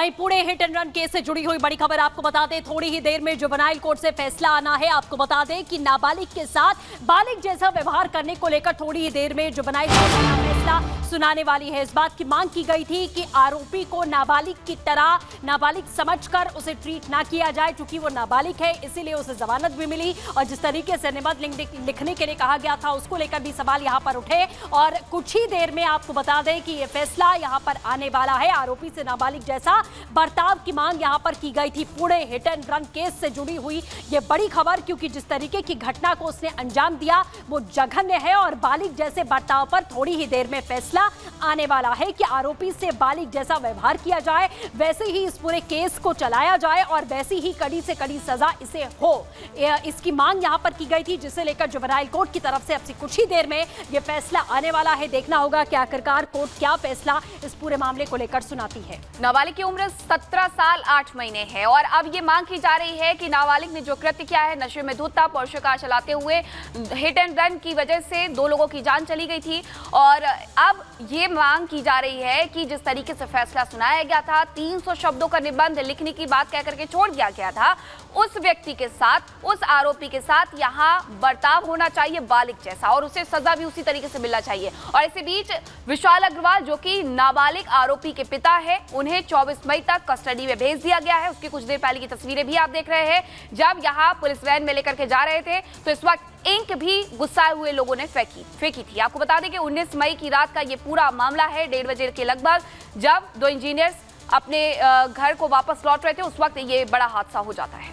वहीं Pune hit and run case से जुड़ी हुई बड़ी खबर आपको बता दें, थोड़ी ही देर में जुवेनाइल कोर्ट से फैसला आना है। आपको बता दें कि नाबालिग के साथ बालिग जैसा व्यवहार करने को लेकर थोड़ी ही देर में जुवेनाइल कोर्ट फैसला सुनाने वाली है। इस बात की मांग की गई थी कि आरोपी को नाबालिग की तरह नाबालिग समझकर उसे ट्रीट ना किया जाए, क्योंकि वो नाबालिग है, इसीलिए उसे जमानत भी मिली। और जिस तरीके से निबंध लिखने के लिए कहा गया था, उसको लेकर भी सवाल यहाँ पर उठे। और कुछ ही देर में आपको बता दें कि ये फैसला यहाँ पर आने वाला है। आरोपी से नाबालिग जैसा बर्ताव की मांग यहां पर की गई थी। Pune hit and run case से जुड़ी हुई यह बड़ी खबर, क्योंकि जिस तरीके की घटना को उसने अंजाम दिया वो जघन्य है और बालिग जैसे बर्ताव पर थोड़ी ही देर में फैसला आने वाला है कि आरोपी से बालिग जैसा व्यवहार किया जाए, वैसे ही इस पूरे केस को चलाया जाए और वैसी ही कड़ी से कड़ी सजा इसे हो। इसकी मांग यहां पर की गई थी, जिसे लेकर जुवेनाइल कोर्ट की तरफ से अब से कुछ ही देर में यह फैसला आने वाला है। देखना होगा कि आखिरकार कोर्ट क्या फैसला इस पूरे मामले को लेकर सुनाती है। नाबालिग की उम्र 17 साल 8 महीने है और अब ये मांग की जा रही है कि नाबालिग ने जो कृत्य किया है, नशे में धुत था, पोर्शे कार चलाते हुए हिट एंड रन की वजह से 2 लोगों की जान चली गई थी। और अब ये मांग की जा रही है कि जिस तरीके से फैसला सुनाया गया था, 300 शब्दों का निबंध लिखने की बात कह करके छोड़ दिया गया था, उस व्यक्ति के साथ, उस आरोपी के साथ यहाँ बर्ताव होना चाहिए बालिग जैसा और उसे सजा भी उसी तरीके से मिलना चाहिए। और इसी बीच विशाल अग्रवाल, जो कि नाबालिग आरोपी के पिता है, उन्हें 24 मई तक कस्टडी में भेज दिया गया है। उसकी कुछ देर पहले की तस्वीरें भी आप देख रहे हैं। जब यहाँ पुलिस वैन में लेकर के जा रहे थे तो इस वक्त इंक भी गुस्साए हुए लोगों ने फेंकी थी। आपको बता दें कि 19 मई की रात का ये पूरा मामला है। 1:30 बजे के लगभग जब 2 इंजीनियर्स अपने घर को वापस लौट रहे थे, उस वक्त ये बड़ा हादसा हो जाता है।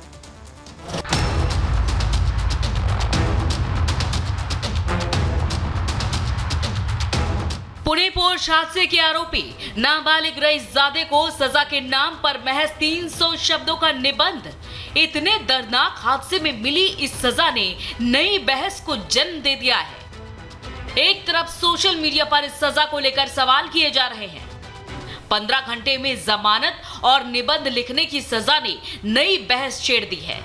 पुणे पोर्श हादसे के आरोपी नाबालिग रईसजादे को सजा के नाम पर महज 300 शब्दों का निबंध। इतने दर्दनाक हादसे में मिली इस सजा ने नई बहस को जन्म दे दिया है। एक तरफ सोशल मीडिया पर इस सजा को लेकर सवाल किए जा रहे हैं। 15 घंटे में जमानत और निबंध लिखने की सजा ने नई बहस छेड़ दी है।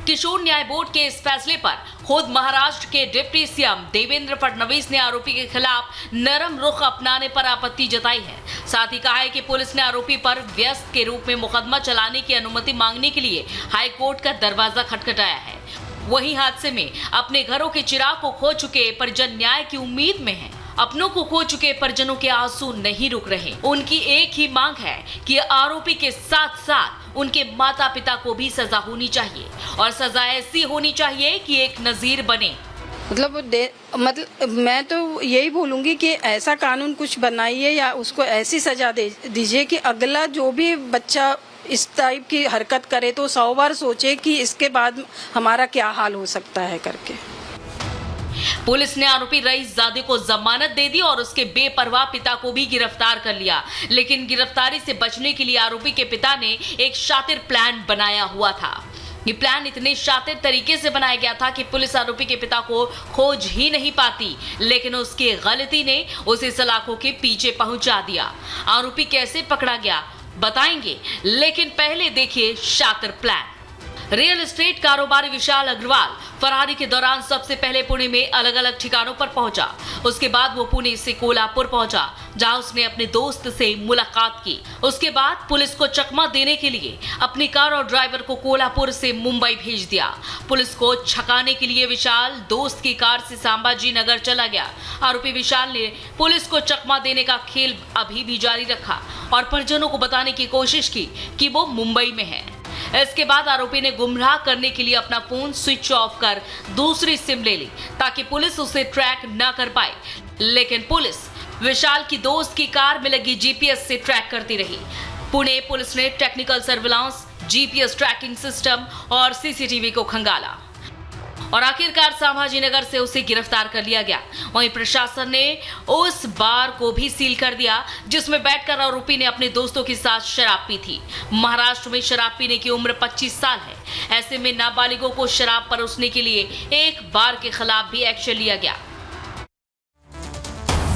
किशोर न्याय बोर्ड के इस फैसले पर खुद महाराष्ट्र के डिप्टी सीएम देवेंद्र फडणवीस ने आरोपी के खिलाफ नरम रुख अपनाने पर आपत्ति जताई है। साथ ही कहा है कि पुलिस ने आरोपी पर व्यस्त के रूप में मुकदमा चलाने की अनुमति मांगने के लिए हाई कोर्ट का दरवाजा खटखटाया है। वहीं हादसे में अपने घरों के चिराग को खो चुके परिजन न्याय की उम्मीद में हैं। अपनों को खो चुके परिजनों के आंसू नहीं रुक रहे। उनकी एक ही मांग है कि आरोपी के साथ साथ उनके माता पिता को भी सजा होनी चाहिए और सजा ऐसी होनी चाहिए कि एक नजीर बने। मतलब मैं तो यही बोलूँगी कि ऐसा कानून कुछ बनाइए या उसको ऐसी सजा दीजिए कि अगला जो भी बच्चा इस टाइप की हरकत करे तो 100 बार सोचे कि इसके बाद हमारा क्या हाल हो सकता है करके। पुलिस ने आरोपी रईसजादे को जमानत दे दी और उसके बेपरवाह पिता को भी गिरफ्तार कर लिया। लेकिन गिरफ्तारी से बचने के लिए आरोपी के पिता ने एक शातिर प्लान बनाया हुआ था। ये प्लान इतने शातिर तरीके से बनाया गया था कि पुलिस आरोपी के पिता को खोज ही नहीं पाती, लेकिन उसकी गलती ने उसे सलाखों के पीछे पहुंचा दिया। आरोपी कैसे पकड़ा गया बताएंगे, लेकिन पहले देखिए शातिर प्लान। रियल एस्टेट कारोबारी विशाल अग्रवाल फरारी के दौरान सबसे पहले पुणे में अलग अलग ठिकानों पर पहुंचा। उसके बाद वो पुणे से कोल्हापुर पहुंचा, जहां उसने अपने दोस्त से मुलाकात की। उसके बाद पुलिस को चकमा देने के लिए अपनी कार और ड्राइवर को कोल्हापुर से मुंबई भेज दिया। पुलिस को छकाने के लिए विशाल दोस्त की कार से संभाजी नगर चला गया। आरोपी विशाल ने पुलिस को चकमा देने का खेल अभी भी जारी रखा और परिजनों को बताने की कोशिश की कि वो मुंबई में है। इसके बाद आरोपी ने गुमराह करने के लिए अपना फोन स्विच ऑफ कर दूसरी सिम ले ली ताकि पुलिस उसे ट्रैक न कर पाए। लेकिन पुलिस विशाल की दोस्त की कार में लगी जीपीएस से ट्रैक करती रही। पुणे पुलिस ने technical surveillance, GPS tracking system और सीसीटीवी को खंगाला और आखिरकार संभाजी नगर से उसे गिरफ्तार कर लिया गया। वहीं प्रशासन ने उस बार को भी सील कर दिया जिसमें बैठकर आरोपी ने अपने दोस्तों के साथ शराब पी थी। महाराष्ट्र में शराब पीने की उम्र 25 साल है। ऐसे में नाबालिगों को शराब परोसने के लिए एक बार के खिलाफ भी एक्शन लिया गया।